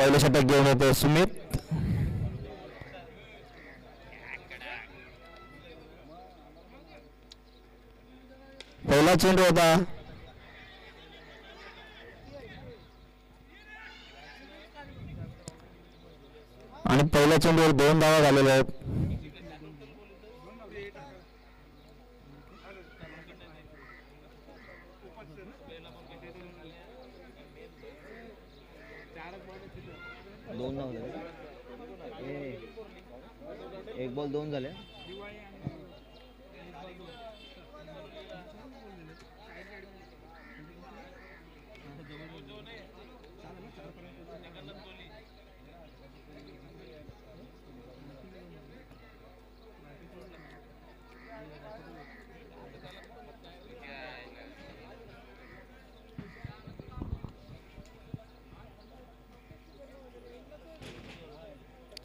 पहिलं षटक घेऊन येतो सुमित. पहिला चेंडू होता आणि पहिल्या चेंडूवर 2 धावा झालेल्या आहेत. एक बॉल 2 झाले.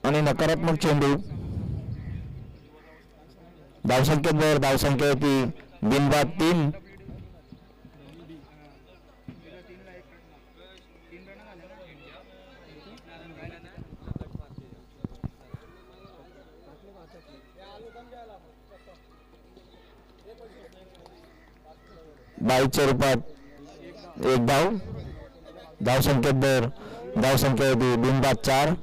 आणि नकारात्मक चेंडू. धावसंख्येवर धावसंख्या होती बिनबाद 3. बाईच्या रूपात 1 धाव. धावसंख्येवर धावसंख्या होती बिनबाद 4.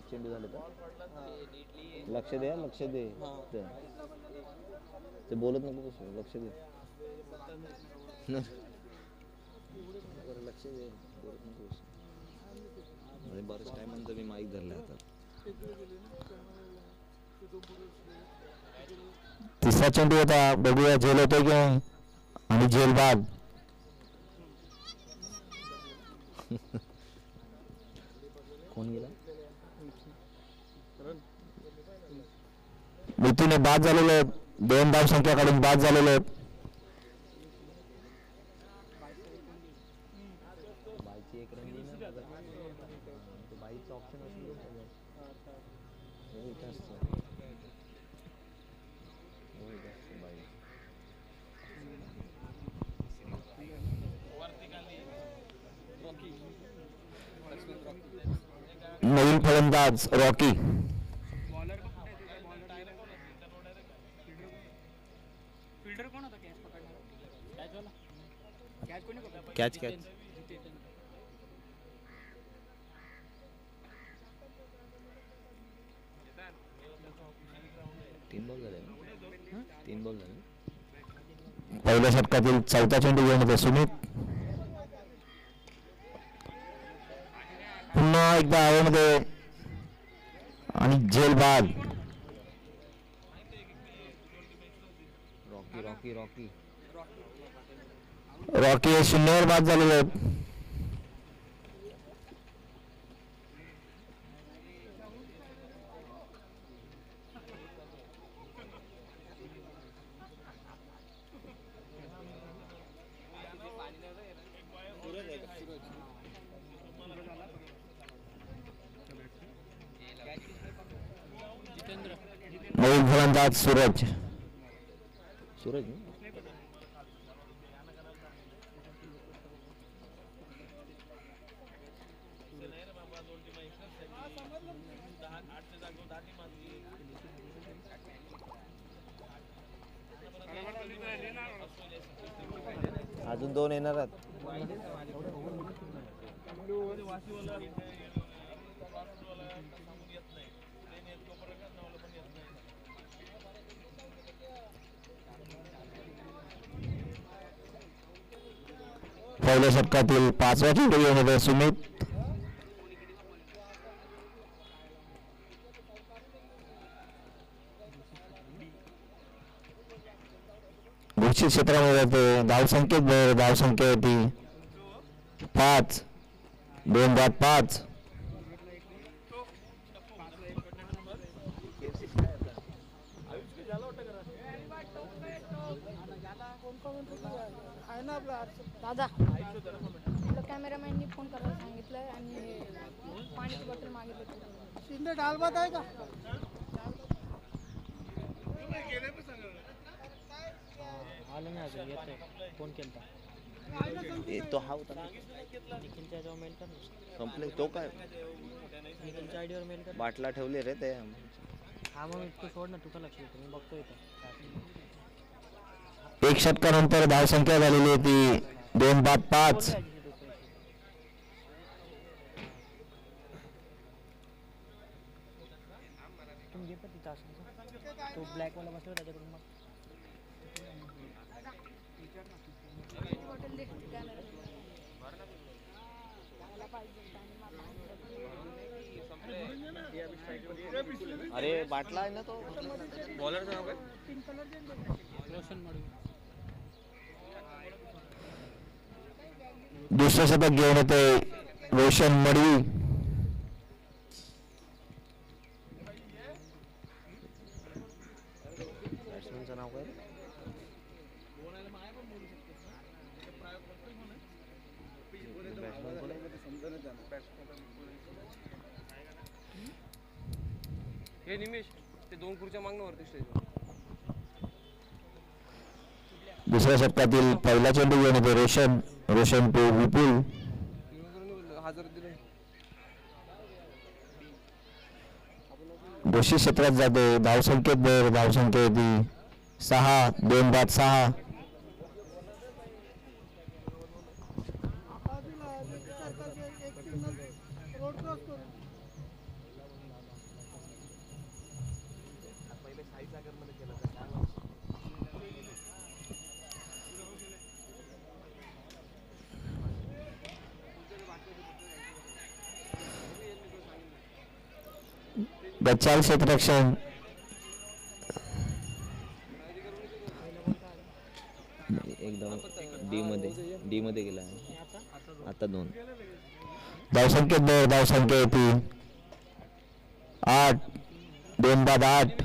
चेंडू झाले तर लक्ष दे, लक्ष दे. ते बोलत नको कसं, लक्ष दे. लक्ष दे, बोलत नको. बरेच टाइम नंतर मी माईक धरला आता. तिसरा चेंडू होता, बघूया झेल होतोय की नाही. आणि झेल बाद. कोण गेला? मृत्यूने बाद झालेले आहेत. 2 धावसंख्या काढून बाद झालेले आहेत. बाईची एक रन गेली ना, बाईचं ऑप्शन असेल नवीन फलंदाज रॉकी. कॅच कॅच 3 बॉल झाले. 3 बॉल झाले. पहिल्या षटकातील 4था चेंडू घेऊन येतो सुमित. पुन्हा एकदा हवेमध्ये आणि झेल बाद. रॉकी रॉकी रॉकी रॉकी हे 0वर बाद झालेले आहेत. नवीन फलंदाज सूरज. सूरज अजून 2 येणार आहेत. पहिल्या षटकातील 5वा चेंडू घेऊन येतो सुमित. घोषित क्षेत्रामध्ये जातो. धावसंख्येत धावसंख्या होती 5. 2 बाद 5. दादा कॅमेरामॅननी फोन करायला सांगितलंय आणि पाण्याची बॉटल मागितली. शिंदे डाल भात आहे का? आलं नाही येतोय. फोन केलता. तो हा होता ना. निखिलच्या ह्याच्यावर मेल कर ना. संपले तो काय निखिलच्या आयडीवर मेल कर. बाटला ठेवले रे ते. हा मग तू सोड ना, तुका लक्ष देतो मी बघतो इथं. एक षटकानंतर धावसंख्या झालेली होती 2-5. तुम्ही घे पण तिथं असेल तो ब्लॅकवाला बसला त्याच्याकडून मग. बॉटल दे कॅमेरा अरे बाटला आहे ना तो. बॉलरचं नाव काय? दुसरं शतक घेऊन येते रोशन मडवी. बॅट्समनचं नाव काय? हे निमेश ते 2 खुर्च्या मागणं वरती स्टेजवर. दुसऱ्या षटकातील पहिला चेंडू घेऊन येते रोशन टू विपुल. हजार दिले. घोषित क्षेत्रात जाते. धावसंख्येत भर. धावसंख्या येते 6. 2-6. बचाल क्षेत्ररक्षण एकदम डी मध्ये गेला आता 2. धावसंख्येत भर. धावसंख्या येते 8. 2-8.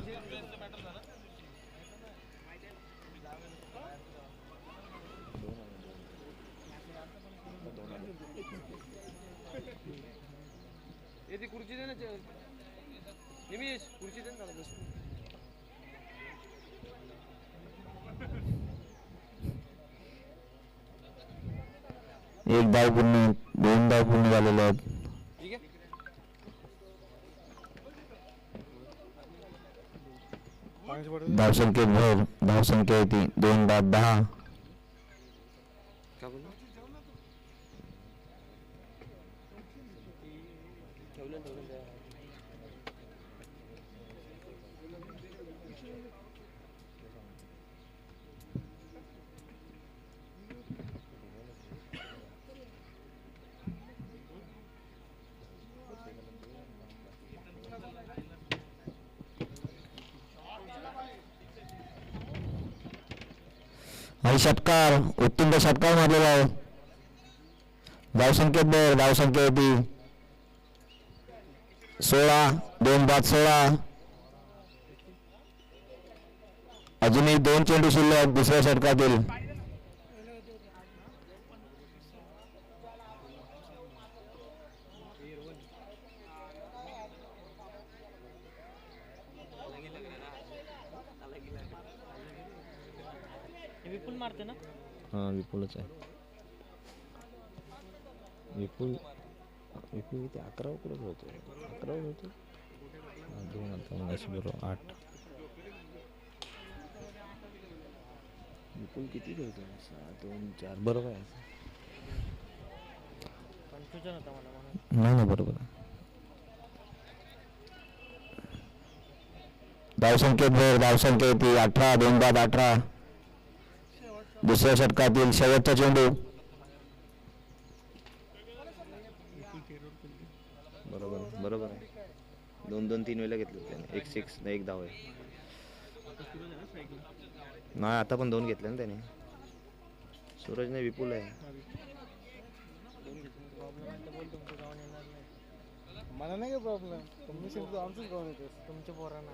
हे ती खुर्ची दे ना निमेश, खुर्ची दे ना बस. एक धाव पूर्ण. 2 धाव पूर्ण झालेले आहेत. ठीक आहे. धावसंख्येत भर. धावसंख्या येते 2-10. काय बोलला? ठेवलं आणि षटकार. उत्तुंग षटकार मारलेला आहे. धावसंख्येत भर. धावसंख्या येते 16. 2-16. अजूनही 2 चेंडू शिल्लक दुसऱ्या षटकातील. विपुल मारते ना. हां विपुलच आहे. विपुल किती 11 कुठे होतो. 11 होतो. 2 आता बरोबर 8. विपुल किती खेळतो. 6, 2, 4 बरोबर आहे. कन्फ्युजन होता मला म्हणून. नाही बरोबर आहे. धावसंख्येत भर. धावसंख्या येते 18. 2-18. दुसऱ्या षटकातील शेवटचा चेंडू. बरोबर आहे. 2-2-3 वेळेला घेतले त्याने. 1 6 1 धाव आहे. नाही आता पण 2 घेतले ना त्याने. सूरजने विपुल आहे. मला नाही का प्रॉब्लेम. तुम्ही शेवटी आमचंच गाव येतो. तुमच्या पोरांना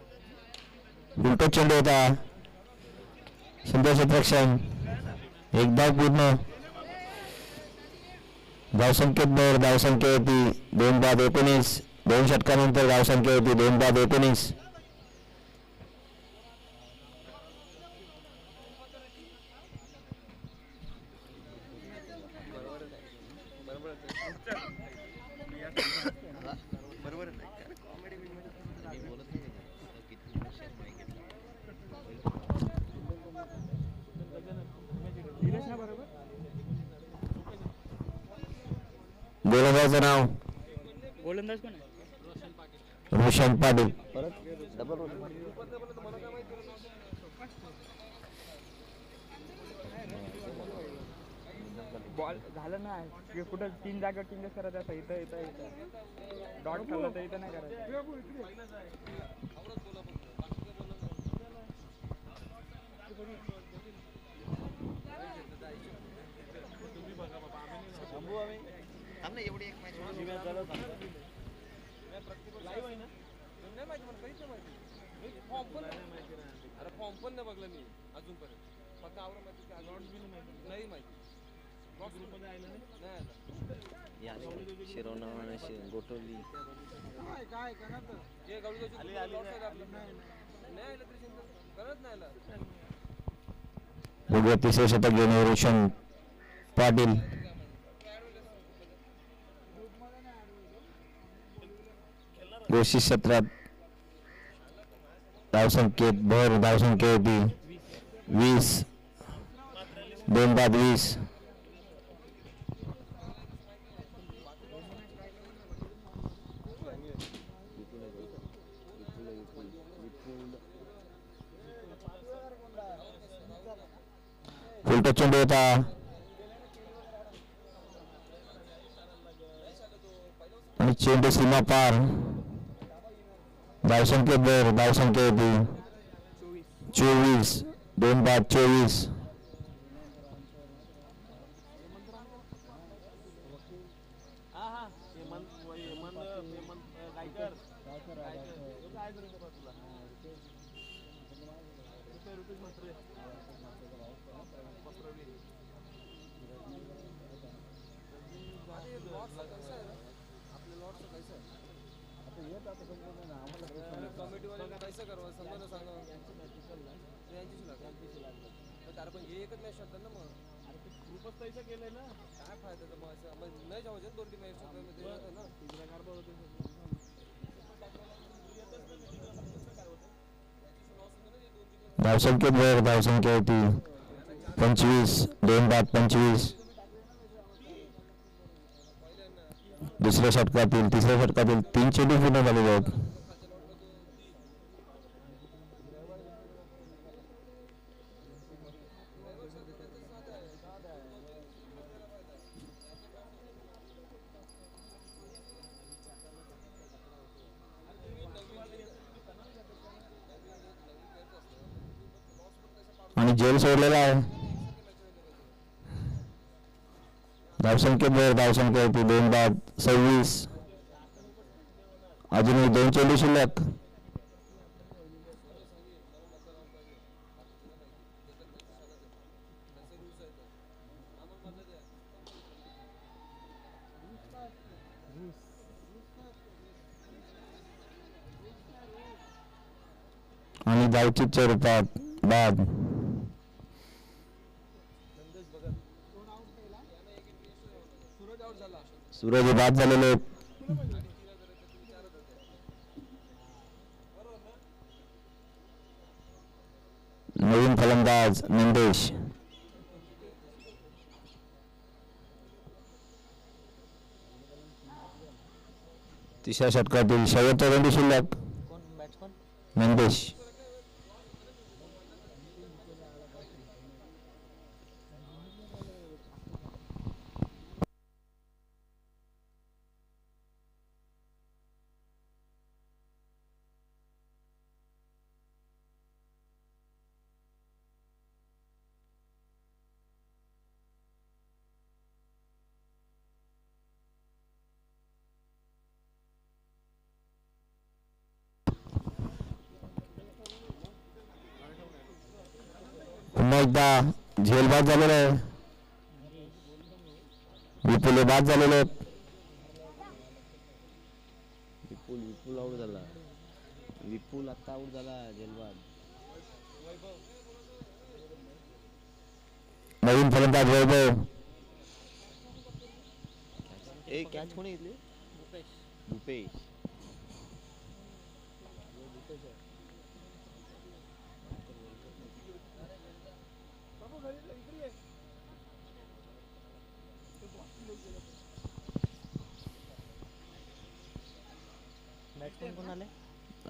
उलटो चेंडू होता. सुंदर क्षेत्ररक्षण. एक धाव पूर्ण. धावसंख्येत भर. धावसंख्या येते 2-19. 2 षटकानंतर धावसंख्या येते 2-19. गोलंदाजाचं नाव गोलंदाज कोण आहे? रोशन पाटील. बॉल झालं ना कुठं 3 जागेवर चेंजेस करायचं असं इथं इथं इथं डॉट खाल्लं तर इथं नाही करायचं. नाही माहिती मला काहीच नाही माहिती. फॉर्म पण अरे फॉर्म पण नाही बघलं मी अजूनपर्यंत. फक्त आवडं माहिती की नाही माहिती. गोठवली हे गवळी नाही आलं तरी करत नाही आलं. बघूया तिसरे शतक घेऊन रोशन पाटील. गोष्टी क्षेत्रात धावसंख्येत भर. धावसंख्या होती 20. 2 बाद 20. उलटा चेंडू होता. आणि चेंडू सीमा पार. धावसंख्येत भर. धावसंख्या होती 24. 2 बाद 24. कमिटी वाले कैसे करवा समजा सांगा त्याला पण हे एकच मॅच शकतात ना. मग खूपच पैसा केलंय ना. काय फायदा मग नाही जावं 2 टीम मध्ये ना. धावसंख्येत भर. धावसंख्या होती 25. 2 बाद 25. दुसऱ्या षटकातील तिसऱ्या षटकातील 3 चेंडू पूर्ण झालेले आहेत. आणि जेल सोडलेला आहे. धावसंख्येत भर. धावसंख्या होती 2 बाद 26. अजूनही 2 चेंडू शिल्लक. आणि धावचीच्या रूपात बाद. सूरज बाद झालेले आहेत. नवीन फलंदाज नंदेश. तिसऱ्या षटकातील शेवटचा चेंडू शिल्लक. कोण बॅट्समन? नंदेश. पुन्हा एकदा झेल बाद झालेला आहे. विपुल बाद झालेले आहेत. विपुल आऊट झाला. विपुल आता आऊट झाला. जेलबाद. नवीन फलंदाज वैभव. एक कॅच कोणी घेतली? भूपेश.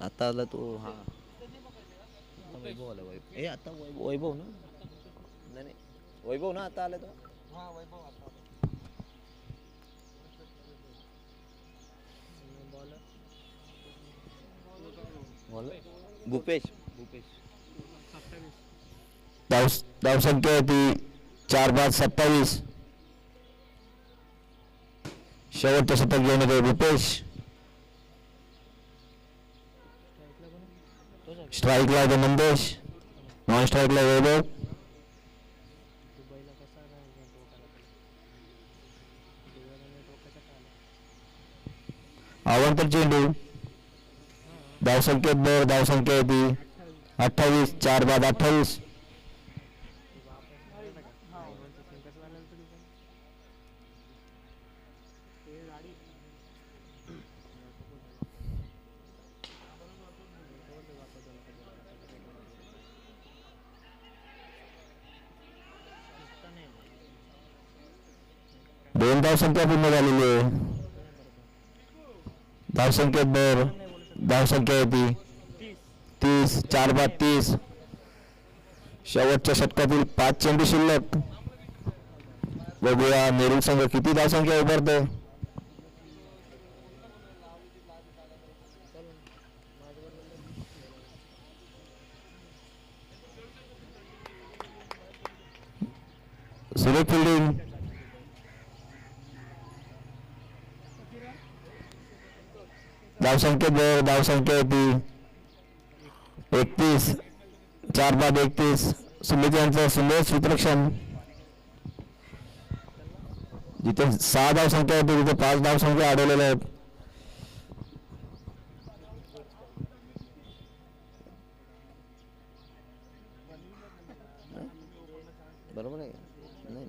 आता आला तो हा आता वैभव आला वैभव आता वैभव ना नाही नाही वैभव ना आता आला तो भूपेश धावसंख्या होती 4 बाद 27. शेवटचं शतक घेऊन येतो भूपेश. स्ट्राईकला आहे नंदेश, नॉन स्ट्राईकला वैभव. अवांतर चेंडू. धावसंख्येत दर धावसंख्या होती 28. 4 बाद 28. दोन धावसंख्या पूर्ण झालेली आहे. धावसंख्येत दर धावसंख्या होती 30. 4 बाद 30. शेवटच्या षटकातील 5 चेंडू शिल्लक. बघूया नेहरू संघ किती धावसंख्या उभारतो. सुरेख फिल्डिंग. धावसंख्येत दर धावसंख्या होती 31. 4 बाद 31. सुमित यांचं सुंदर सूत्ररक्षण. जिथे 6 धावसंख्या होती तिथे 5 धावसंख्या आढळलेल्या आहेत. बरोबर आहे नाही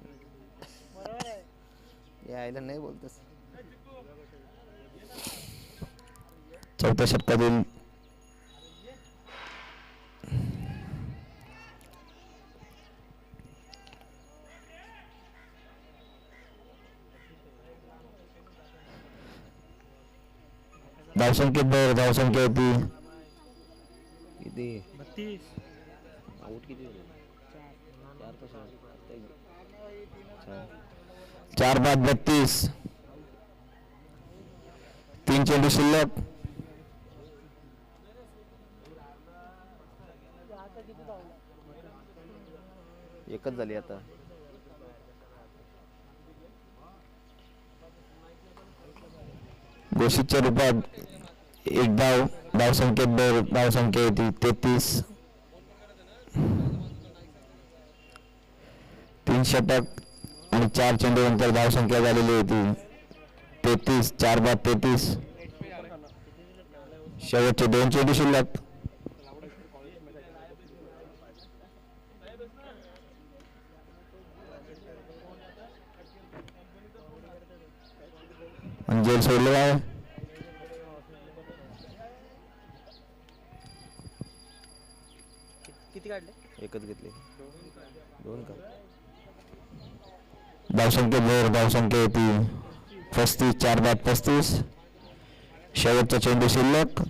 यायला नाही बोलतस. चौथ्या षटकातील धावसंख्येत दर धावसंख्या होती किती 32. आउट किती झाले 4 बाद 32. 3 चेंडू शिल्लक. एकच झाली आता. घोषितच्या रूपात 1 धाव. धावसंख्येत दर धावसंख्या होती 33. 3 षटक आणि 4 चेंडू नंतर धावसंख्या झालेली होती 33. 4 बाद 33. शेवटचे 2 चेंडू शिल्लक. अंजेल सोडलेला आहे. किती काढले एकच घेतले 2 का. धावसंख्येत दर धावसंख्या होती 35. 4 बाद 35. शेवटचा चेंडू शिल्लक.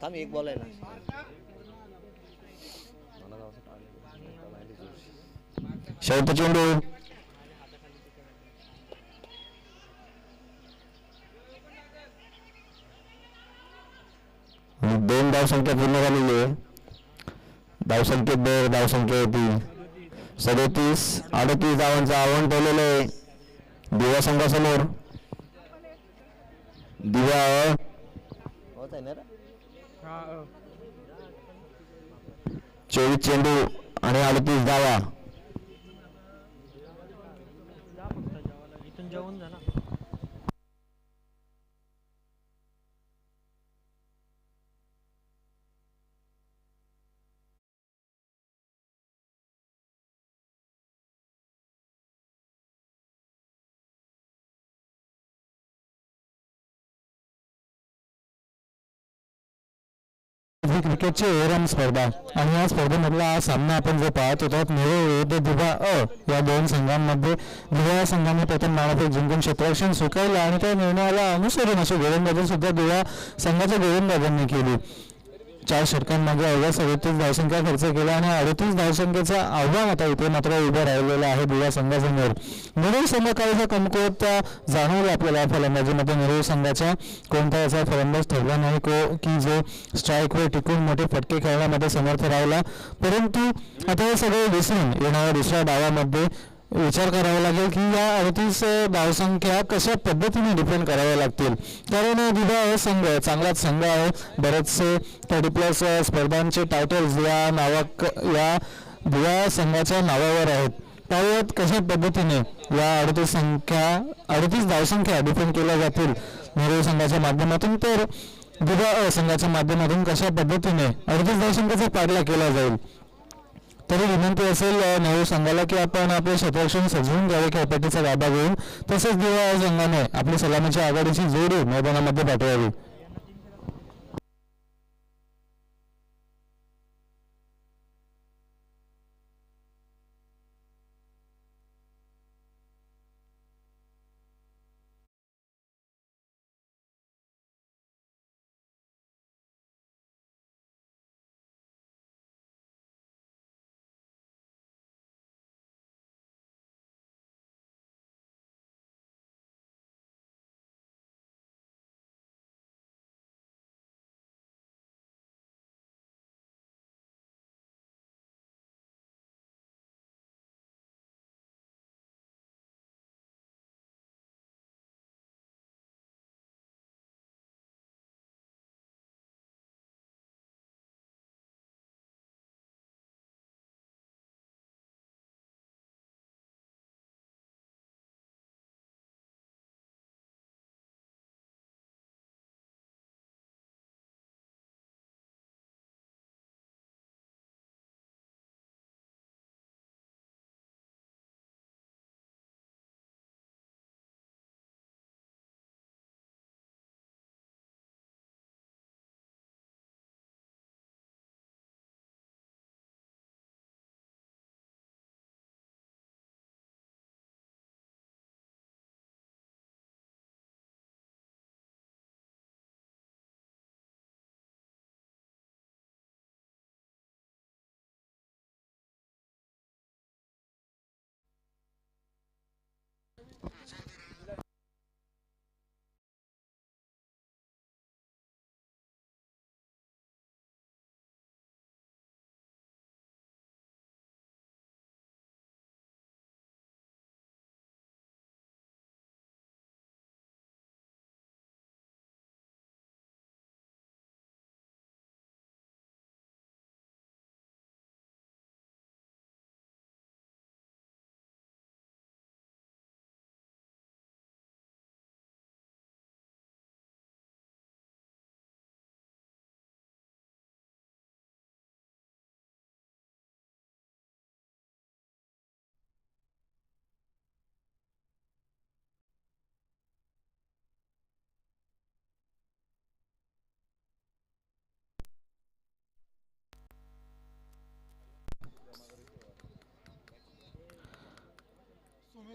थांब एक बॉल आहे ना मला जाऊ शेवटचा चेंडू. आणि 2 धावसंख्या पूर्ण झालेली आहे. धावसंख्येत दर धावसंख्या होती 37. 38 धावांचं आव्हान ठेवलेलं आहे दिवा संघासमोर. दिवा होत आहे ना रे. 24 चेंडू आणि 38 धावा. इथून जेवण झाला. ही क्रिकेटची ओव्हरऑल स्पर्धा आणि या स्पर्धेमधला हा सामना आपण जो पाहत होतो नेहरू विरुद्ध दिवा अ या दोन संघांमध्ये दिवा या संघाने प्रथम नाणेफेक जिंकून क्षेत्ररक्षण स्वीकारलं आणि त्या निर्णयाला अनुसरून अशी गोलंदाजी सुद्धा दिवा संघाच्या गोलंदाजांनी केली. 4 षटकांमध्ये अवघ्या 37 धावसंख्या खर्च केला आणि 38 धावसंख्येचं आव्हान आता इथे मात्र उभं राहिलेलं आहे दिवा संघासमोर. नेहरू संघ काहीसा कमकुवत जाणवलं आपल्याला फलंदाजीमध्ये. नेहरू संघाच्या कोणता याचा फलंदाज ठरला नाही की जो स्ट्राईकवर टिकून मोठे फटके खेळण्यामध्ये समर्थ राहिला. परंतु आता हे सगळे विसरून येणाऱ्या दुसऱ्या डावामध्ये विचार करावा लागेल की या 38 धावसंख्या कशा पद्धतीने डिफेंड कराव्या लागतील. कारण दिवा हा संघ चांगलाच संघ आहे. बरेचसे 30+ स्पर्धांचे टायटल्स या दिवा संघाच्या नावावर आहेत. त्यावेळेत कशा पद्धतीने या 38 धावसंख्या डिफेंड केल्या जातील नेहरू संघाच्या माध्यमातून, तर दिवा संघाच्या माध्यमातून कशा पद्धतीने 38 धावसंख्येचा पाडला केला जाईल. तरी विनंती असेल नेहरू संघाला की आपण आपले क्षेत्ररक्षण सजवून घ्यावे खेळपट्टीचा गाभा घेऊन. तसेच दिवा संघाने आपली सलामीच्या आघाडीची जोडी मैदानामध्ये पाठवावी.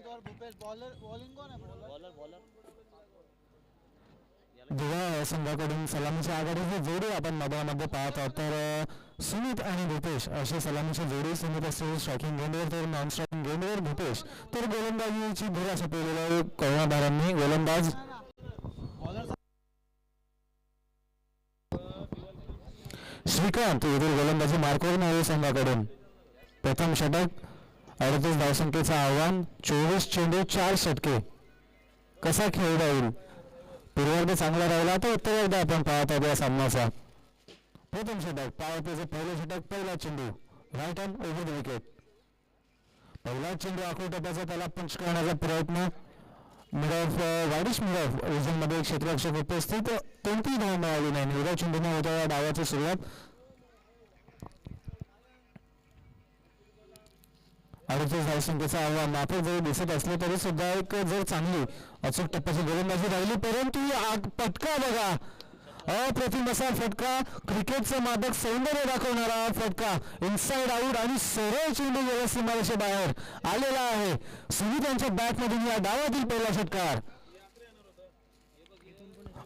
और भूपेश बॉलर बॉलिंग कौन है बॉलर दिवा संघाकडून सलामीची आघाडीची जोडी आपण मैदानामध्ये पाहत आहोत. तर सुमित आणि भूपेश अशी सलामीची जोडी. सुमित असेल स्ट्रायकिंग गेंडवर तर नॉन स्ट्रायकिंग गेंडवर भूपेश. तर गोलंदाजीची धुरा सोपवलेल्या कर्णधारांनी गोलंदाज श्रीकांत येथील गोलंदाजी मार्कवर नेहरू संघाकडून. प्रथम षटक 38 धावसंख्येचं आव्हान, 24 चेंडू 4 षटके. कसा खेळ राहील? पूर्वार्ध चांगला राहिला तर उत्तरार्ध आपण पाहत आहोत या सामन्याचा. प्रथम षटक पावतेचे पहिले षटक, पहिला चेंडू right hand over the wicket. पहिला चेंडू आखूड टप्प्याचा त्याला पंच करण्याचा प्रयत्न. Mid off widish mid off रिजनमध्ये क्षेत्ररक्षक उपस्थित, कोणतीही धाव मिळाली नाही. निर्धाव चेंडूने होत्या या डावाची सुरुवात. 38 धावसंख्येचं आव्हान मात्र जरी दिसत असले तरी सुद्धा एक जर चांगली अचूक टप्प्याची गोलंदाजी राहिली, परंतु पटका बघा अप्रतिम असा फटका, क्रिकेटचं मादक सौंदर्य दाखवणारा हा फटका, इनसाइड आउट आणि सरळ चेंडू गेला सीमारेषे बाहेर आलेला आहे. सुमित यांच्या बॅटमधून या डावातील पहिला षटकार.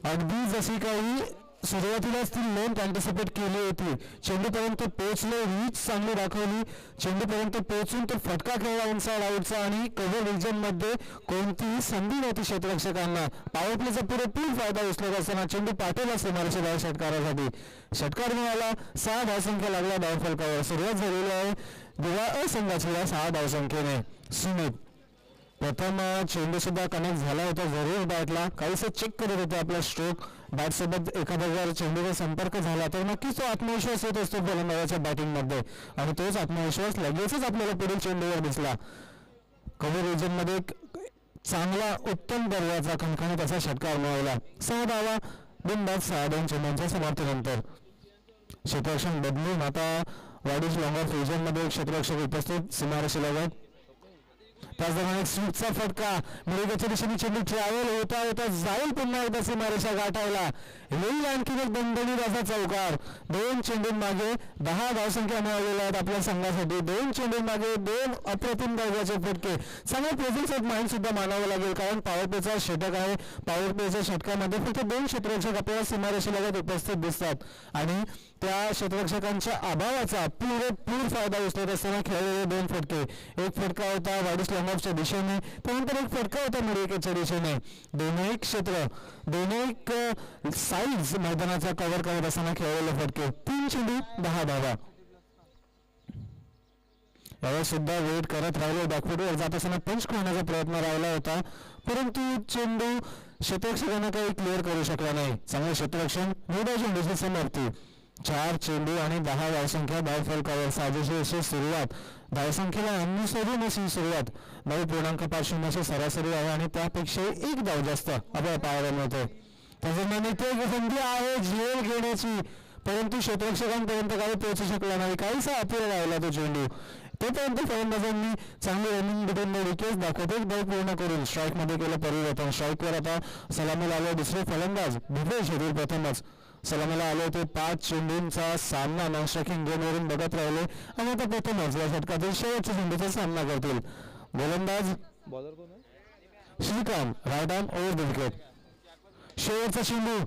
अगदी जशी काही सुरुवातीलाच ती लेंथ अँटिसिपेट केली होती, चेंडूपर्यंत पोहोचले, रीच चांगली दाखवली, चेंडूपर्यंत पोहोचून तो फटका खेळला इनसाइड आउटचा आणि कव्हर रिजन मध्ये कोणतीही संधी नव्हती क्षेत्ररक्षकांना. पॉवर प्लेचा पुरेपूर फायदा उचलत असताना चेंडू पाठवला सीमारेषेबाहेर षटकारासाठी. षटकार मिळाला, 6 धावसंख्या लागल्या धावफलकावर. सुरुवात झालेली आहे दिवा अ संघाची या 6 धावसंख्येने. सुमित प्रथम चेंडू सुद्धा कनेक्ट झाला होता जरूर बॅटला, काहीसं चेक करत होते आपला स्ट्रोक. बॅट सोबत एखादा जर चेंडूचा संपर्क झाला तर नक्कीच तो आत्मविश्वास येत असतो फलंदाजाच्या बॅटिंग मध्ये आणि तोच आत्मविश्वास लगेचच आपल्याला पुढील चेंडूवर दिसला. कव्हर रिजन मध्ये चांगला उत्तम दर्जाचा खणखणीत असा षटकार मिळवला. 6 धावा बिनबाद 6-2 चेंडूंच्या समाप्तीनंतर. क्षेत्ररक्षण बदलून आता वाडीज लॉंग ऑफ रिजन मध्ये एक क्षेत्ररक्षक उपस्थित सीमारेषेलगत. त्याच दरम्यान एक स्वीपचा फटका, मिरवेच्या दिशेने चेंडू ट्रॅव्हल होता होता जाईल पुन्हा एकदा सीमारेषा गाठायला. येईल आणखी एक दणदणीत असा चौकार. 2 चेंडूंमागे 10 धावसंख्या मिळालेल्या आहेत आपल्या संघासाठी. 2 चेंडूंमागे 2 अप्रतिम दर्जाचे फटके. चांगला प्रेझेन्स ऑफ माइंड सुद्धा मानावं लागेल, कारण पॉवर प्लेचा षटक आहे. पॉवर प्लेच्या षटकामध्ये फक्त 2 क्षेत्ररक्षक आपल्याला सीमारेषेलगत उपस्थित दिसतात आणि त्या क्षेत्ररक्षकांच्या अभावाचा पुरेपूर फायदा उचलत असताना खेळलेले 2 फटके. एक फटका होता वाडीज लॉंगऑफच्या दिशेने, त्यानंतर एक फटका होता मिरवेच्या दिशेने. दोन्ही क्षेत्र, दोन्ही साईज मैदानाचा कव्हर करत असताना खेळलेले फटके. 3 चेंडू 10 धावा. यावेळेस सुद्धा वेट करत राहिले. बॅकफुटवर जात असताना पंच करण्याचा प्रयत्न राहिला होता, परंतु चेंडू क्षेत्ररक्षकांना काही क्लिअर करू शकला नाही. चांगले क्षेत्ररक्षण, निर्धाव चेंडूची समाप्ती. 4 चेंडू आणि 10 धावसंख्या धावफलकावर. साजेशी अशी सुरुवात. धावसंख्येला अनुसरून अशी सुरुवात 9.50 सरासरी आहे आणि त्यापेक्षा 1 धाव जास्त आपल्याला पाहायला मिळते. त्याचप्रमाणे इथे एक संधी आहे झेल घेण्याची, परंतु क्षेत्ररक्षकांपर्यंत काही पोहोचू शकला नाही. काहीसा अपुरा राहिला तो चेंडू. तोपर्यंत फलंदाजांनी चांगली रनिंग बिटवीन द विकेट्स दाखवत एक धाव पूर्ण करून स्ट्राईक मध्ये केलं परिवर्तन. स्ट्राईकवर आता सलामीला आले दुसरे फलंदाज भुपेश हेदूर. प्रथमच सलामीला आले होते. 5 चेंडूंचा सामना नॉन स्ट्रायकिंग गेमवरून बघत राहिले आणि आता प्रथमच या षटकातील शेवटच्या चेंडूचा सामना करतील. गोलंदाज बॉलर कोण आहे? Shrikant, right arm over the wicket. शेवटचा चेंडू,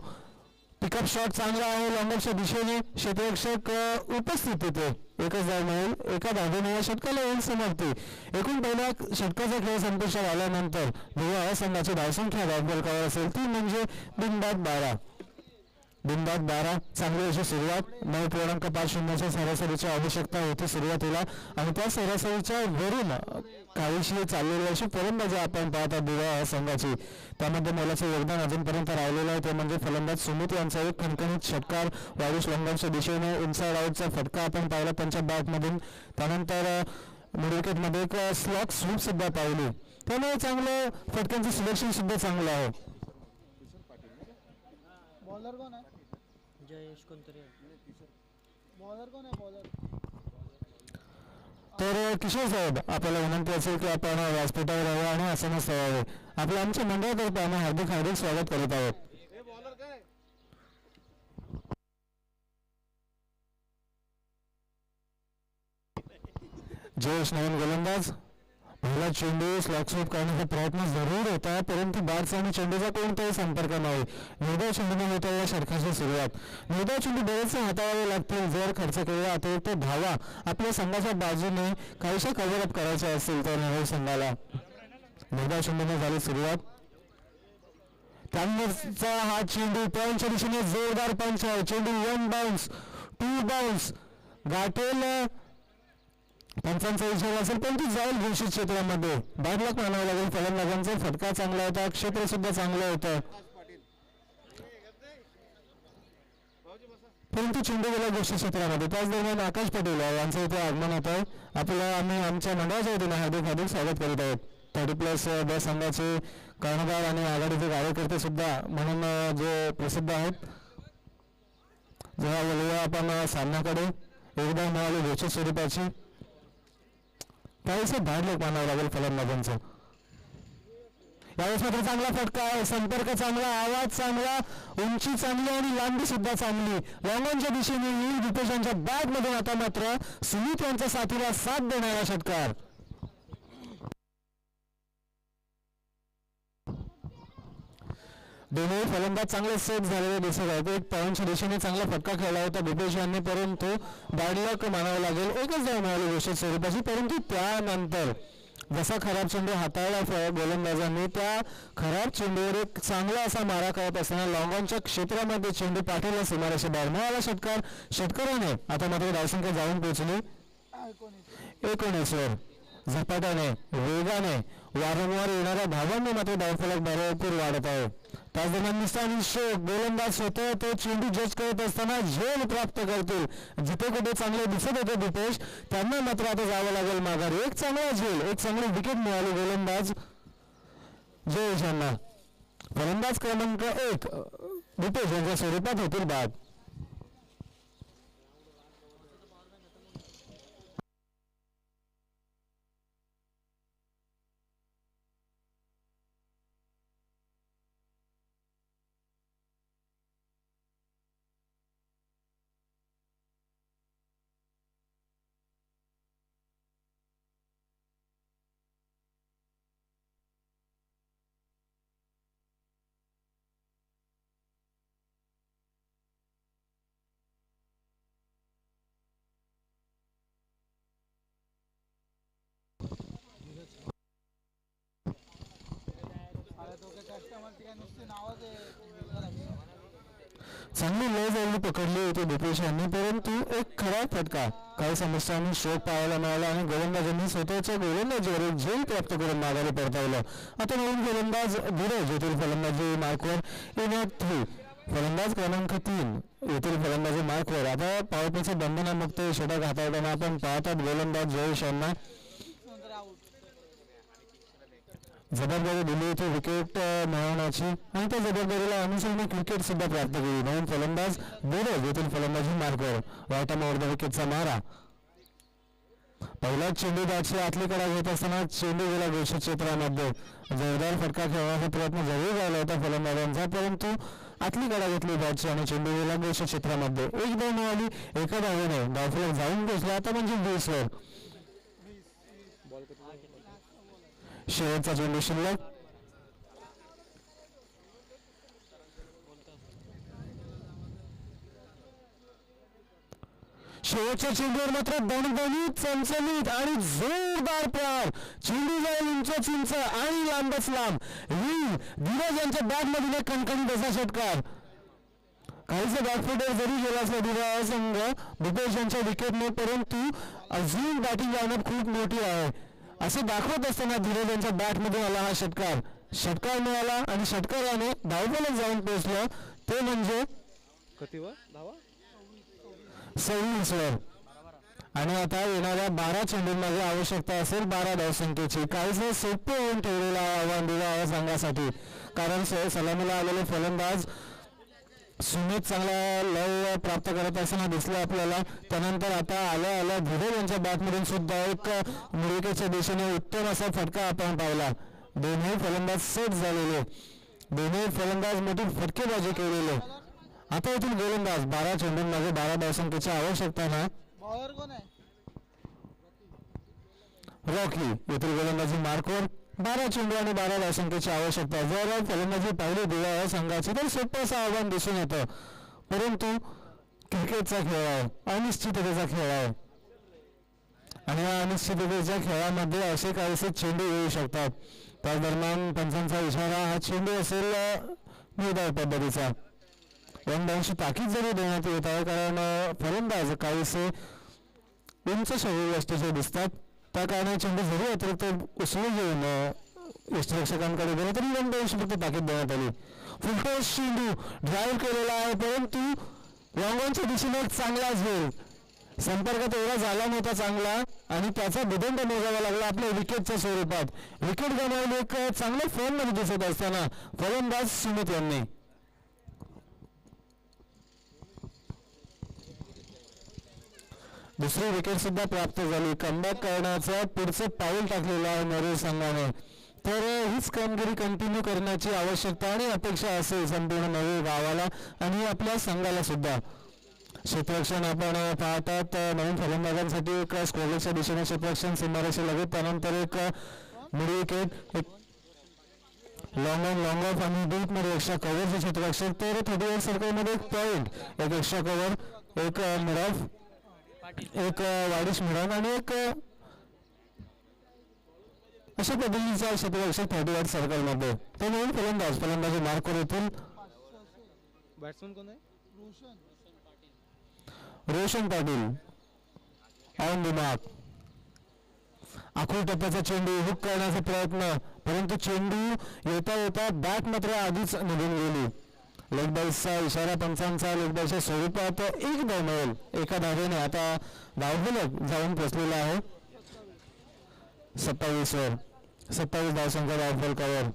पिकअप शॉट चांगला आहे लॉंगऑफच्या दिशेने. क्षेत्ररक्षक उपस्थित तिथे. एकच धाव मिळेल, एका धावेने या षटकाला येईल समाप्ती. एकूण पहिल्या षटकाचा खेळ संपुष्टात आल्यानंतर दिवा संघाची धावसंख्या धावफलकावर असेल ती म्हणजे बिनबाद 12. बिनबाद 12. चांगली अशी सुरुवात. 9.50 सरासरीची आवश्यकता होती सुरुवातीला आणि त्या सरासरीच्या वरून काहीशी चाललेली अशी फलंदाजी आपण पाहता दिवा संघाची. त्यामध्ये मोलाचं योगदान अजूनपर्यंत राहिलेलं आहे ते म्हणजे फलंदाज सुमित यांचा एक खणखणीत षटकार वाडीज लॉंगऑफच्या दिशेने. इनसाइड आउटचा फटका आपण पाहिला त्यांच्या बॅटमधून. त्यानंतर मिड विकेटमध्ये एक स्लॉक स्वीप सुद्धा पाहिली. त्यामुळे चांगलं फटक्यांचं सिलेक्शन सुद्धा चांगलं आहे. बॉलर कौन है? जयेश कोणतरी. बॉलर कौन है? बॉलर तर किशोर साहेब, आपल्याला विनंती असेल की आपण व्यासपीठावर यावे आणि आसनात स्थळावे. आपल्या आमच्या मंडळातर्फे आम्ही हार्दिक हार्दिक स्वागत करीत आहोत. जयेश नवीन गोलंदाज. पहिला चेंडू स्लॉक स्वीप करण्याचा प्रयत्न जरूर होता, परंतु बॅट्स आणि चेंडूचा कोणताही संपर्क नाही. निर्धाव चेंडूने होता या षटकाची सुरुवात. निर्धाव चेंडू बरेचसे हाताळावे लागतील जर खर्च केलेला अतिरिक्त धावा आपल्या संघाच्या बाजूने काहीशा कव्हर अप करायचे असतील तर निर्धाव संघाला. निर्धाव चेंडूने झाली सुरुवात. त्यानंतरचा हा चेंडू पॉईंटच्या दिशेने जोरदार पंच आहे. चेंडू 1 बाउन्स 2 बाउन्स गाठेल. पंचांचा विचार असेल पण ती जाईल घोषित क्षेत्रामध्ये. बॅड लक मानावं लागेल फलंदाजांचा. फटका चांगला होता, क्षेत्र सुद्धा चांगलं होतं, परंतु चेंडू गेला घोषित क्षेत्रामध्ये. त्याच दरम्यान आकाश पटेल यांचं इथे आगमन होत आहे. आम्ही आमच्या मंडळाच्या वतीने हार्दिक हार्दिक स्वागत करीत आहोत. 30+ ब संघाचे कर्णधार आणि आघाडीचे कार्यकर्ते सुद्धा म्हणून जे प्रसिद्ध आहेत. जेव्हा बोलूया आपण सामन्याकडे, एकदा मिळाली घोषित स्वरूपाची. काहीसं बॅड लक मानावं लागेल फलंदाजांचं. यावेळेस मात्र चांगला फटका आहे, संपर्क चांगला, आवाज चांगला, उंची चांगली आणि लांबी सुद्धा चांगली. लॉंगॉनच्या दिशेने येईल दीपेश यांच्या बॅट मधून. आता मात्र सुमित यांच्या साथीला साथ देणारा षटकार. दोन्ही फलंदाज चांगले सेट झालेले दिसत आहेत. एक पॉईंटच्या दिशेने चांगला फटका खेळला होता दीपेश यांनी, परंतु बॅड लक मानावं लागेल. एकच धाव मिळाली घोषित स्वरूपाची, परंतु त्यानंतर जसा खराब चेंडू हाताळला गोलंदाजांनी, त्या खराब चेंडूवर एक चांगला असा मारा करत असताना लॉंगॉनच्या क्षेत्रामध्ये चेंडू पाठवला सीमारेषे बाहेर. मिळाला षटकार षटकाराने. आता मात्र धावसंख्या जाऊन पोहोचली 19 वर. झपाट्याने, वेगाने, वारंवार येणाऱ्या धावांनी मात्र धावफलक भरपूर वाढत आहे. त्याच दरम्यान निशांत शोक गोलंदाज होते, तो चेंडू जज करत असताना झेल प्राप्त करतील. जिथे कुठे चांगले दिसत होते दीपेश, त्यांना मात्र आता जावं लागेल माघारी. एक चांगला झेल, एक चांगली विकेट मिळाली गोलंदाज जयेश यांना. फलंदाज क्रमांक 1 दीपेश यांच्या स्वरूपात होतील बाद. चांगली लय जवळ पकडली होती दीपेश यांनी, परंतु एक खराब फटका, काही समस्यांनी शोक पाहायला मिळाला आणि गोलंदाजांनी स्वतःच्या गोलंदाजीवर एक झेल प्राप्त करून माघारी परतवलं. आता नवीन गोलंदाज धीरज येथील फलंदाजी मार्कवर येण्यात फलंदाज क्रमांक 3 येथील फलंदाजी मार्कवर. आता पावपेचे बंधनामुक्त षटक हाताळताना आपण पाहतात गोलंदाज जयेश यांना जबाबदारी दिली होती विकेट मिळवण्याची आणि त्या जबाबदारीला अनुसरून एक विकेट सुद्धा प्राप्त केली. नवीन फलंदाज धीरज येथील फलंदाजी मार्कवर. वाईटामावर विकेटचा मारा. पहिला चेंडू बॅटची आतली कडा घेत असताना चेंडू गेला घोषित क्षेत्रामध्ये. जोरदार फटका खेळण्याचा प्रयत्न जरूर झाला होता फलंदाजांचा, परंतु आतली कडा घेतली बॅटची आणि चेंडू गेला घोषित क्षेत्रामध्ये. एक धाव मिळाली एका धावेने. धावफलक जाऊन पोहोचला आता म्हणजे 20 वर. शेवटचा चेंडू शिल्लक. शेवटच्या चेंडूवर मात्र दणदणीत, चमचमीत आणि जोरदार प्रहार. चेंडू जाईल उंच उंच आणि लांबच लांब. धीरज यांच्या बॅट मधून एक कणकणीत असा षटकार. काहीच बॅकफुटर जरी गेला असला दिवा संघ दीपेश यांच्या विकेटने, परंतु अजून बॅटिंग लाईनअप खूप मोठी आहे असे दाखवत असताना धीरज यांच्या बॅट मधून आला हा षटकार. षटकार मिळाला आणि षटकाराने धावफलक जाऊन पोहोचलं, ते म्हणजे 26 वर. आणि आता येणाऱ्या 12 चेंडूंमध्ये आवश्यकता असेल 12 धावसंख्येची. काहीच सोपे होऊन ठेवलेलं आव्हान दिलं आहे संघासाठी, कारण सलामीला आलेले फलंदाज सुमित चांगला लय प्राप्त करत असताना दिसलं आपल्याला. त्यानंतर आता आल्या धीरज यांच्या बॅटमधून सुद्धा एक मुळकेच्या दिशेने उत्तम असा फटका आपण पाहिला. दोन्ही फलंदाज सेट झालेले, दोन्ही फलंदाज मोठी फटकेबाजी केलेले. आता येथील गोलंदाज 12 चेंडूंमध्ये 12 धावसंख्येची आवश्यकता ना. बॉलर कोण आहे? रॉकी येथील गोलंदाजी मार्कवर. 12 चेंडू आणि 12 धावसंख्येची आवश्यकता. जर फलंदाजी पाहिली दिव्या संघाची तर सोपं असं आव्हान दिसून येतं, परंतु क्रिकेटचा खेळ आहे, अनिश्चिततेचा खेळ आहे आणि या अनिश्चिततेच्या खेळामध्ये असे काहीसे चेंडू येऊ शकतात. त्याच दरम्यान पंचांचा इशारा हा चेंडू असेल निर्धार पद्धतीचा. यंदाची ताकीद जरी देण्यात येत आहे, कारण फलंदाज काहीसे उंच शरीरयष्टीचे दिसतात, त्या कारणाने चेंडू जरी अतिरिक्त उसळून घेऊन यष्टिरक्षकांकडे गेला तरी यंदाची फक्त ताकीद देण्यात आली. फुलटॉस चेंडू ड्राईव्ह केलेला आहे, परंतु लॉंगॉनच्या दिशेने एक चांगला झेल. संपर्क तेवढा झाला नव्हता चांगला आणि त्याचा दिदंड मोजावा लागला आपल्या विकेटच्या स्वरूपात. विकेट गमावली एक चांगल्या फॉर्म मध्ये दिसत असताना फलंदाज सुमित यांनी. दुसरी विकेट सुद्धा प्राप्त झाली. कमबॅक करण्याचं पुढचं पाऊल टाकलेलं आहे नॉर्वे संघाने. तर हीच कामगिरी कंटिन्यू करण्याची आवश्यकता आणि अपेक्षा असेल संपूर्ण नवे गावाला आणि आपल्या संघाला सुद्धा. क्षेत्ररक्षण आपण पाहतात नवीन फलंदाजांसाठी एक स्क्वेअरच्या दिशेने क्षेत्ररक्षण सीमारेषे लगेच, त्यानंतर एक मिड विकेट, एक लॉंग ऑफ आणि डीप मध्ये एक्स्ट्रा कव्हरचे क्षेत्ररक्षक. तर 38 सर्कलमध्ये एक पॉईंट, एक एक्स्ट्रा कव्हर, एक मिड ऑफ, एक वाईडिश मिड ऑन आणि एक अशा पद्धतीचा क्षेत्ररक्षक 38 सर्कलमध्ये. तर नवीन फलंदाजी मार्कवर येतील बॅट्समन कोण आहे? Roshan Patil on the mark. आखूड टप्प्याचा चेंडू हुक करण्याचा प्रयत्न, परंतु चेंडू येता येता बॅट मात्र आधीच निघून गेली. लेग बाईसचा इशारा पंचांचा लेग बाईसच्या स्वरूपात एक धाव मिळेल. एका धावेने आता धावफलक जाऊन पोचलेला आहे 27 वर. 27 धावसंख्या धावफलकावर.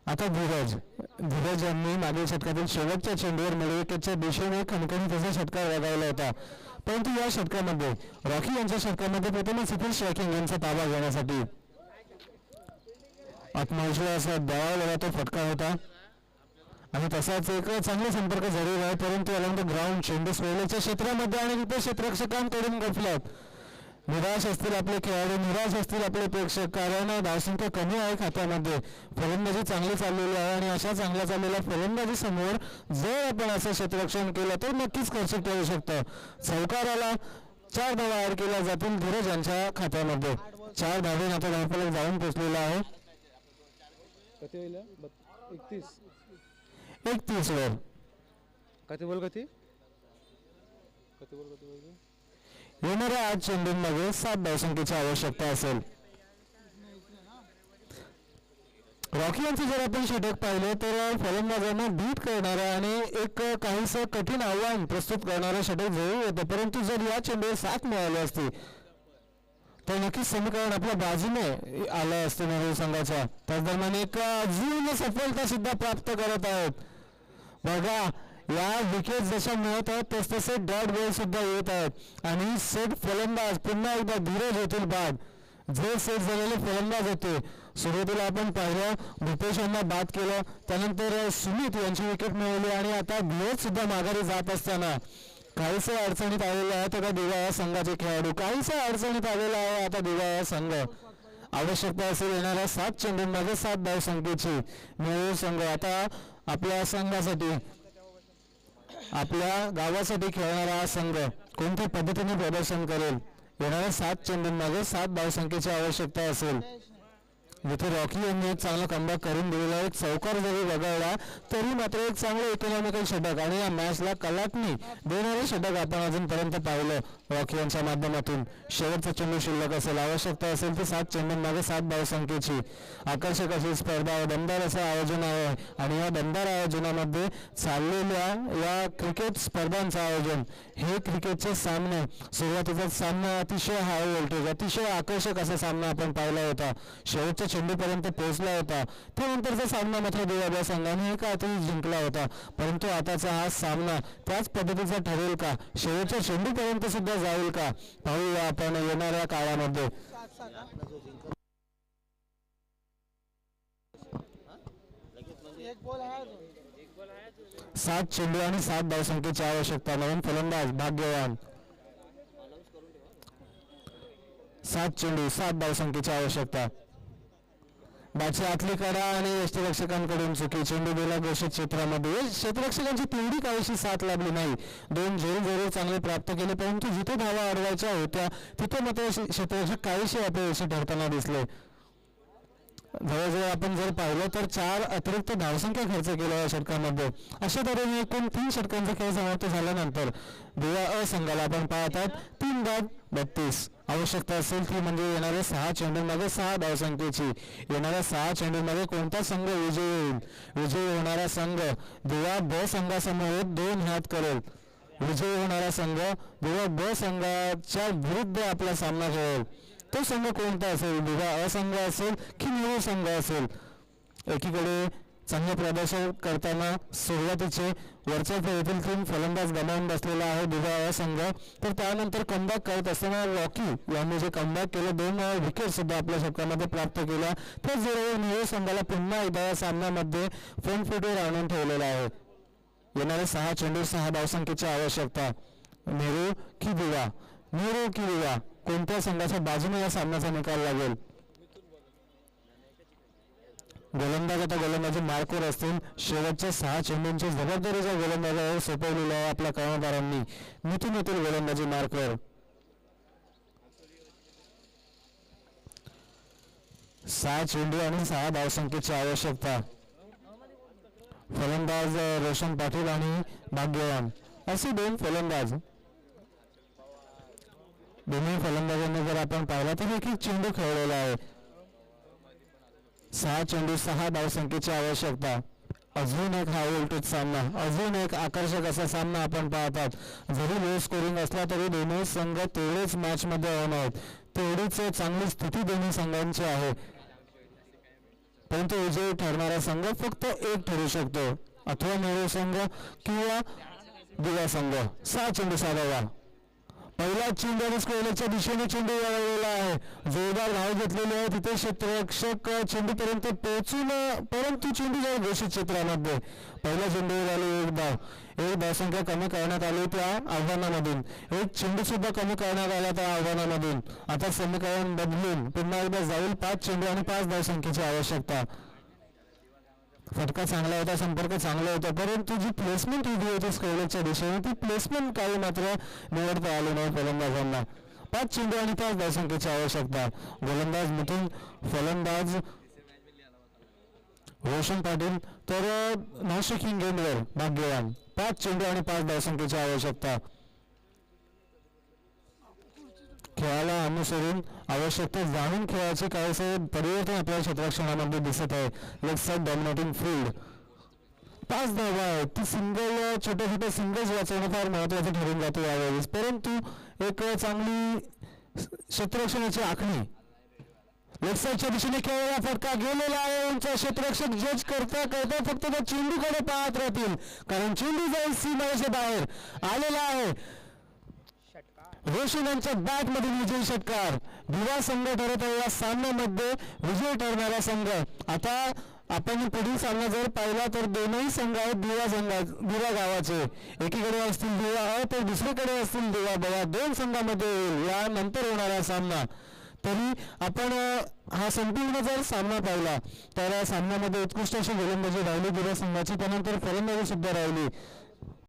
आता धीरज यांनी मागील षटकातील शेवटच्या चेंडूवर मिडविकेटच्या दिशेने खणखणीत असा षटकार लगावला होता, परंतु या षटकामध्ये रॉकी यांच्या षटकामध्ये प्रथमच इथे स्ट्रायकिंग यांचा ताबा घेण्यासाठी आत्मविश्वास दळावलेला तो फटका होता आणि तसाच एक चांगला संपर्क जरूर आहे, परंतु अलॉंग द ग्राउंड चेंडू सोडल्याच्या क्षेत्रामध्ये आणि तिथे क्षेत्ररक्षकांकडून गफलत. निराश असतील आपले खेळाडू, निराश असतील आपले प्रेक्षक, कारण धावसंख्या कमी आहे खात्यामध्ये. फलंदाजी चांगली चाललेली आहे आणि अशा चांगल्या चाललेल्या फलंदाजी समोर जर आपण असं क्षेत्ररक्षण केलं तर नक्कीच खर्चिक ठरू शकतं. चौकाराला 4 धावा ऍड केल्या जातील धीरज यांच्या खात्यामध्ये. 4 धावेने आता धावफलक जाऊन पोचलेला आहे 31 वर. येणाऱ्या 8 चेंडूंमध्ये 7 धावसंख्येची आवश्यकता असेल. रॉकी यांचे जर आपण षटक पाहिले तर फलंदाजांना बीट करणारा आणि एक काहीसं कठीण आव्हान प्रस्तुत करणारं षटक जरूर येतं, परंतु जर या चेंडूवर 7 मिळाले असते तर नक्कीच समीकरण आपल्या बाजूने आलं असतं नेहरू संघाच्या. त्याच दरम्यान एक अजून सफलता सुद्धा प्राप्त करत आहेत. बघा या विकेट जशा मिळत आहेत तसतसे डॉट बॉल सुद्धा येत आहेत आणि सेट फलंदाज पुन्हा एकदा धीरज होतील बाद. जे सेट झालेले फलंदाज होते सुरुवातीला आपण पाहिलं भूपेश यांना बाद केलं, त्यानंतर सुमित यांची विकेट मिळवली आणि आता धीरज सुद्धा माघारी जात असताना काहीसे अडचणीत आलेले आहेत आता दिवा या संघाचे खेळाडू. काहीसे अडचणीत आलेला आहे आता दिवा या संघ. आवश्यकता असेल येणाऱ्या 7 चेंडूंमध्ये 7 धावसंख्येची. नेहरू संघ आता आपल्या संघासाठी आपल्या गावासाठी खेळणारा हा संघ कोणत्या पद्धतीने प्रदर्शन करेल. येणाऱ्या 7 चेंडूंमध्ये 7 धावसंख्येची आवश्यकता असेल. जिथे रॉकी यांनी एक चांगला कमबॅक करून दिलेला एक चौकार जरी वगळला तरी मात्र एक चांगलं इकॉनॉमिकल षटक आणि या मॅचला कलाटणी देणारे षटक आपण अजूनपर्यंत पाहिलं रॉकी यांच्या माध्यमातून. शेवटचा चेंडू शिल्लक असेल, आवश्यकता असेल तर 7 चेंडूंमागे 7 धावसंख्येची. आकर्षक अशी स्पर्धा, दमदार असं आयोजन आहे आणि या दमदार आयोजनामध्ये चाललेल्या या क्रिकेट स्पर्धांचं आयोजन हे क्रिकेटचे सामने, सुरुवातीचा सामना अतिशय हाय व्होल्टेज, अतिशय आकर्षक असा सामना आपण पाहिला होता. शेवटच्या चेंडूपर्यंत पोहोचला होता. त्यानंतरचा सामना मात्र दिवा संघाने एका हाती जिंकला होता, परंतु आताचा हा सामना त्याच पद्धतीचा ठरेल का, शेवटच्या चेंडूपर्यंत सुद्धा जाईल का, पाहूया आपण येणाऱ्या काळामध्ये. 7 चेंडू आणि 7 धावसंख्येची आवश्यकता. नवीन फलंदाज भाग्यवान. 7 चेंडू 7 धावसंख्येची आवश्यकता. बॅटची आतली कडा आणि यष्टिरक्षकांकडून चुकी. चेंडू दिला घोषित क्षेत्रामध्ये. क्षेत्ररक्षकांची तेवढी काहीशी साथ लाभली नाही. 2 जरूर चांगले प्राप्त केले, परंतु जिथे धावा अडवायच्या होत्या तिथे मात्र क्षेत्ररक्षक काहीशी अपयशी ठरताना दिसले. जवळजवळ आपण जर पाहिलं तर 4 अतिरिक्त धावसंख्या खर्च केल्या या षटकामध्ये. अशा तऱ्हेने एकूण 3 षटकांचा खेळ समाप्त झाल्यानंतर दिवा संघाला आपण पाहतात 3 बाद 32. आवश्यकता असेल ती म्हणजे येणाऱ्या 6 चेंडूंमध्ये 6 धावसंख्येची. येणाऱ्या 6 चेंडूंमध्ये कोणता संघ विजयी होईल. विजयी होणारा संघ दिवा ब संघासमोर 2 हात करेल. विजयी होणारा संघ दिवा ब संघाच्या विरुद्ध आपला सामना खेळेल. तो संघ कोणता असेल, दिवा अ संघ असेल की नेहरू संघ असेल. एकीकडे चांगले प्रदर्शन करताना सुरुवातीचे वरच्या फेरीतील 3 फलंदाज गमावून बसलेला आहे दिवा संघ. तर त्यानंतर कमबॅक करत असताना रॉकी यांनी जे कमबॅक केलं, 2 विकेट सुद्धा आपल्या शतकामध्ये प्राप्त केल्या. तर जोरावर नेहरू संघाला पुन्हा एकदा या सामन्यामध्ये फ्रंट फुटवर आणून ठेवलेला आहे. येणारे 6 चेंडू 6 धावसंख्येची आवश्यकता. नेहरू की दिवा कोणत्या संघाच्या बाजूने या सामन्याचा निकाल लागेल. गोलंदाज आता गोलंदाजी मार्कवर असतील. शेवटच्या 6 चेंडूंची जबाबदारीच्या गोलंदाजावर सोपवलेला आहे आपल्या कर्णधारांनी. मिथून येथील गोलंदाजी मार्कवर 6 चेंडू आणि 6 धावसंख्येची आवश्यकता. फलंदाज रोशन पाटील आणि भाग्यवान असे 2 फलंदाज. दोन्ही फलंदाजांनी जर आपण पाहिला तर एक चेंडू खेळलेला आहे. 6 चेंडू 6 धावसंख्येची आवश्यकता. अजून एक हा उलटूच सामना, अजून एक आकर्षक असा सामना आपण पाहतात. जरी लो स्कोरिंग असला तरी दोन्ही संघ तेवढेच मॅच मध्ये ऑन आहेत, तेवढीच चांगली स्थिती दोन्ही संघांची आहे. परंतु विजयी ठरणारा संघ फक्त एक ठरू शकतो, अथवा नेहरू संघ किंवा दिवा संघ. 6 चेंडू 6 धावा. पहिला चेंडू आणि स्क्वेअरच्या दिशेने चेंडू वळवलेला आहे. जोरदार धाव घेतलेली आहे तिथे क्षेत्ररक्षक चेंडूपर्यंत पोहोचून, परंतु चेंडू जाईल घोषित क्षेत्रामध्ये. पहिला चेंडूवर आली 1 धाव. 1 धावसंख्या कमी करण्यात आली त्या आव्हानामधून. 1 चेंडू सुद्धा कमी करण्यात आला त्या आव्हानामधून. आता समीकरण बदलून पुन्हा एकदा जाईल 5 चेंडू आणि 5 धावसंख्येची आवश्यकता. फटका चांगला होता, संपर्क चांगला होता, परंतु जी प्लेसमेंट उभी होती स्क्वेअरच्या दिशेने ती प्लेसमेंट काही मात्र निवडता आली नाही फलंदाजांना. 5 चेंडू आणि 5 धावसंख्येची आवश्यकता. गोलंदाज मिथून, फलंदाज रोशन पाटील, तर नॉनस्ट्रायकिंग गेंदवर भाग्यवान. 5 चेंडू आणि 5 धावसंख्येची आवश्यकता. खेळाला अनुसरून आवश्यकता जाणून खेळाचे काहीसे परिवर्तन आपल्या क्षेत्ररक्षणामध्ये दिसत आहे. Left side dominating field. 5 धावा आहेत, ती सिंगल, छोटे छोटे सिंगल्स वाचवणं फार महत्वाचं ठरून जातो यावेळेस. परंतु एक चांगली क्षेत्ररक्षणाची आखणी. लेफ्ट साईडच्या दिशेने खेळलेला फटका गेलेला आहे. उंच क्षेत्ररक्षक जज करता फक्त त्या चेंडूकडे पाहत राहतील, कारण चेंडू जाईल सीमारेषे बाहेर आलेला आहे. रोशन यांच्या बॅट मधील विजयी षटकार. दिवा संघ ठरत आहे या सामन्यामध्ये विजयी ठरणारा संघ. आता आपण पुढील सामना जर पाहिला तर दोनही संघ आहेत दिवा गावाचे. एकीकडे असतील दिवा अ तर दुसरीकडे असतील दिवा ब. 2 संघामध्ये होईल यानंतर होणारा सामना. तरी आपण हा संपूर्ण जर सामना पाहिला तर सामन्यामध्ये उत्कृष्ट अशी गोलंदाजी राहिली दिवा संघाची, त्यानंतर फलंदाजी सुद्धा राहिली.